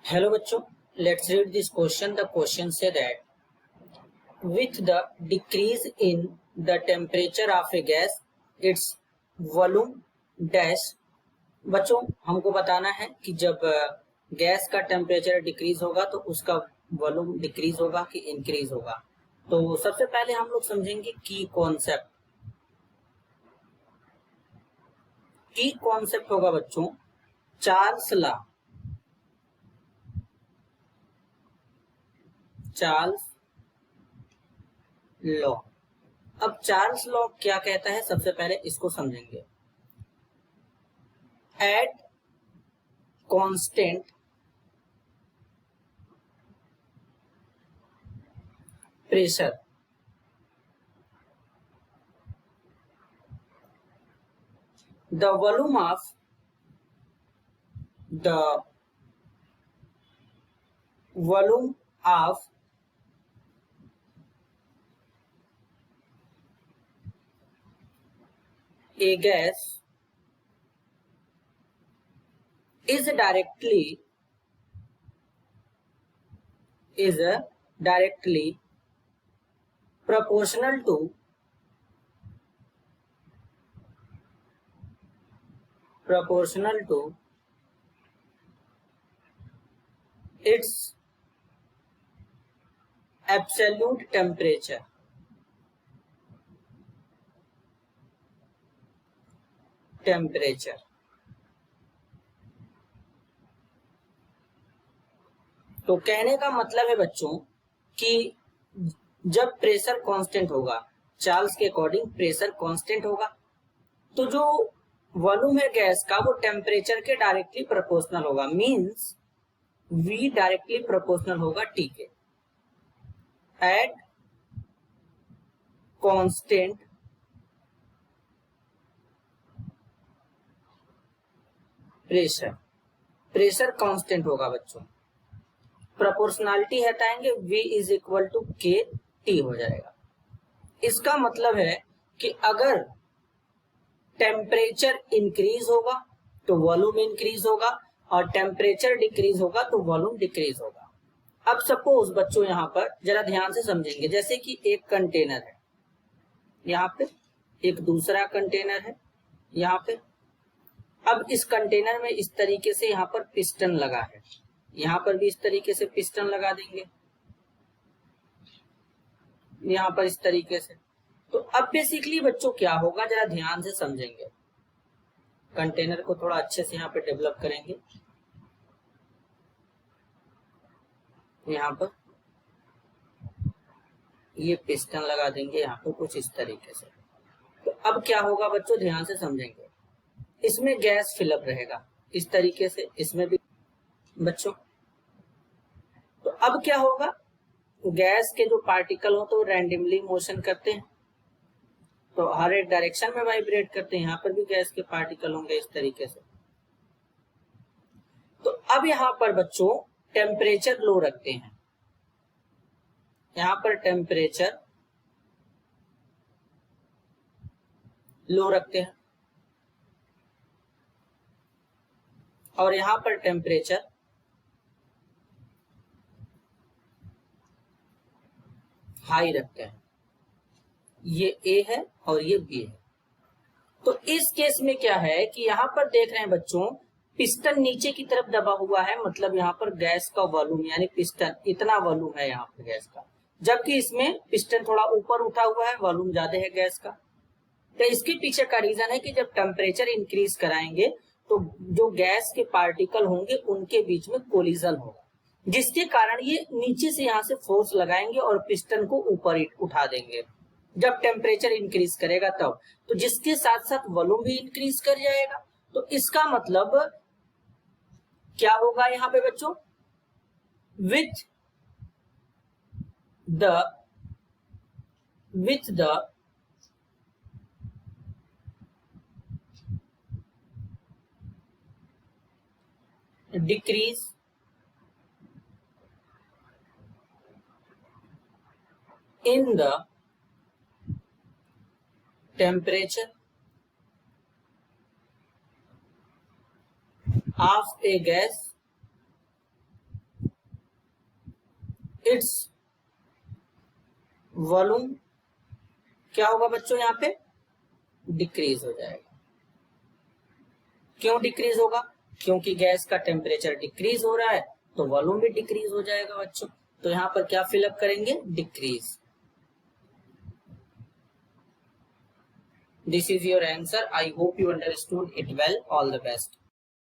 Hello बच्चों, let's read this question. The question say that with the decrease in the temperature of a gas, its volume dash. बच्चों हमको बताना है कि जब गैस का टेम्परेचर डिक्रीज होगा तो उसका वॉल्यूम डिक्रीज होगा कि इंक्रीज होगा। तो सबसे पहले हम लोग समझेंगे की कॉन्सेप्ट। की कॉन्सेप्ट होगा बच्चों चार्ल्स लॉ। अब चार्ल्स लॉ क्या कहता है, सबसे पहले इसको समझेंगे। At constant pressure the volume of a gas is directly proportional to its absolute temperature. तो कहने का मतलब है बच्चों कि जब प्रेशर कांस्टेंट होगा, चार्ल्स के अकॉर्डिंग प्रेशर कांस्टेंट होगा, तो जो वॉल्यूम है गैस का वो टेम्परेचर के डायरेक्टली प्रोपोर्शनल होगा। मींस V डायरेक्टली प्रोपोर्शनल होगा T के। एट कांस्टेंट प्रेशर कांस्टेंट होगा बच्चों। प्रोपोर्शनलिटी हटाएंगे V इज इक्वल टू के टी हो जाएगा। इसका मतलब है कि अगर टेम्परेचर इंक्रीज होगा तो वॉल्यूम इंक्रीज होगा और टेम्परेचर डिक्रीज होगा तो वॉल्यूम डिक्रीज होगा। अब सपोज बच्चों यहाँ पर जरा ध्यान से समझेंगे, जैसे कि एक कंटेनर है, यहाँ पे एक दूसरा कंटेनर है यहाँ पे। अब इस कंटेनर में इस तरीके से यहाँ पर पिस्टन लगा है, यहाँ पर भी इस तरीके से पिस्टन लगा देंगे, यहाँ पर इस तरीके से। तो अब बेसिकली बच्चों क्या होगा, जरा ध्यान से समझेंगे। कंटेनर को थोड़ा अच्छे से यहाँ पे डेवलप करेंगे। यहाँ पर ये पिस्टन लगा देंगे यहाँ पे कुछ इस तरीके से। तो अब क्या होगा बच्चों, ध्यान से समझेंगे। इसमें गैस फिलअप रहेगा इस तरीके से, इसमें भी बच्चों। तो अब क्या होगा, गैस के जो पार्टिकल हो तो रैंडमली मोशन करते हैं, तो हर एक डायरेक्शन में वाइब्रेट करते हैं। यहाँ पर भी गैस के पार्टिकल होंगे इस तरीके से। तो अब यहाँ पर बच्चों टेम्परेचर लो रखते हैं, यहाँ पर टेम्परेचर लो रखते हैं और यहाँ पर टेम्परेचर हाई रखते हैं। ये A है और ये B है। तो इस केस में क्या है कि यहाँ पर देख रहे हैं बच्चों, पिस्टन नीचे की तरफ दबा हुआ है, मतलब यहाँ पर गैस का वॉल्यूम यानी पिस्टन इतना वॉल्यूम है यहाँ पर गैस का, जबकि इसमें पिस्टन थोड़ा ऊपर उठा हुआ है, वॉल्यूम ज्यादा है गैस का। तो इसके पीछे का रीजन है कि जब टेम्परेचर इंक्रीज कराएंगे तो जो गैस के पार्टिकल होंगे उनके बीच में कोलिजन होगा, जिसके कारण ये नीचे से यहाँ से फोर्स लगाएंगे और पिस्टन को ऊपर उठा देंगे जब टेम्परेचर इंक्रीज करेगा तब। तो जिसके साथ साथ वॉल्यूम भी इंक्रीज कर जाएगा। तो इसका मतलब क्या होगा यहाँ पे बच्चों, with the decrease in the temperature of a gas, its volume क्या होगा बच्चों, यहाँ पे डिक्रीज हो जाएगा। क्यों डिक्रीज होगा? क्योंकि गैस का टेम्परेचर डिक्रीज हो रहा है तो वॉल्यूम भी डिक्रीज हो जाएगा बच्चों। तो यहाँ पर क्या फिलअप करेंगे, decrease. This is your answer. I hope you understood it well. All the best.